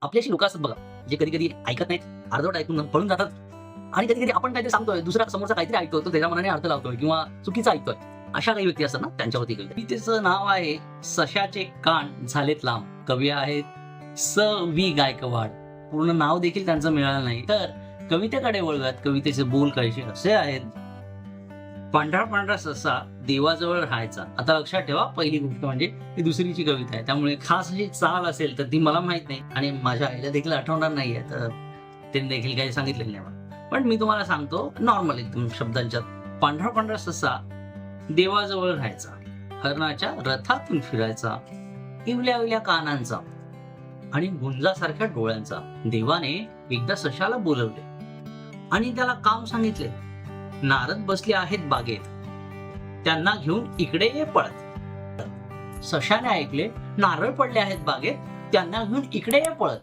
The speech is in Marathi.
आपली अशी लोक असतात बघा, जे कधी कधी ऐकत नाहीत, अर्धवट ऐकून पळून जातात. आणि कधी कधी आपण काहीतरी सांगतोय, दुसरा समोरचा काहीतरी ऐकतोय, तो त्याच्या मनाने अर्थ लावतोय किंवा चुकीचा ऐकतोय. अशा काही व्यक्ती असतात ना, त्यांच्यावरती कवितेचं नाव आहे सशाचे कान झालेत लांब. कवी आहेत स.वि. गायकवाड. पूर्ण नाव देखील त्यांचं मिळालं नाही. तर कवितेकडे वळूयात. कवितेचे बोल कसे असे आहेत. पांढरा पांढरा ससा देवाजवळ राहायचा. आता लक्षात ठेवा, पहिली गोष्ट म्हणजे ती दुसरीची कविता आहे, त्यामुळे खास जी चाल असेल तर ती मला माहित नाही आणि माझ्या आईला देखील आठवणार नाहीये, तर त्यांनी देखील काही सांगितलेलं नाही मला. पण मी तुम्हाला सांगतो नॉर्मल एकदम शब्दांच्यात. पांढरा पांढरा ससा देवाजवळ राहायचा, हरणाच्या रथातून फिरायचा, इवल्या इवल्या कानांचा आणि गुंजासारख्या डोळ्यांचा. देवाने एकदा सशाला बोलवले आणि त्याला काम सांगितले. नारद बसले आहेत बागेत, त्यांना घेऊन इकडे ये पळत. सशाने ऐकले, नारळ पडले आहेत बागेत, त्यांना घेऊन इकडे ये पळत.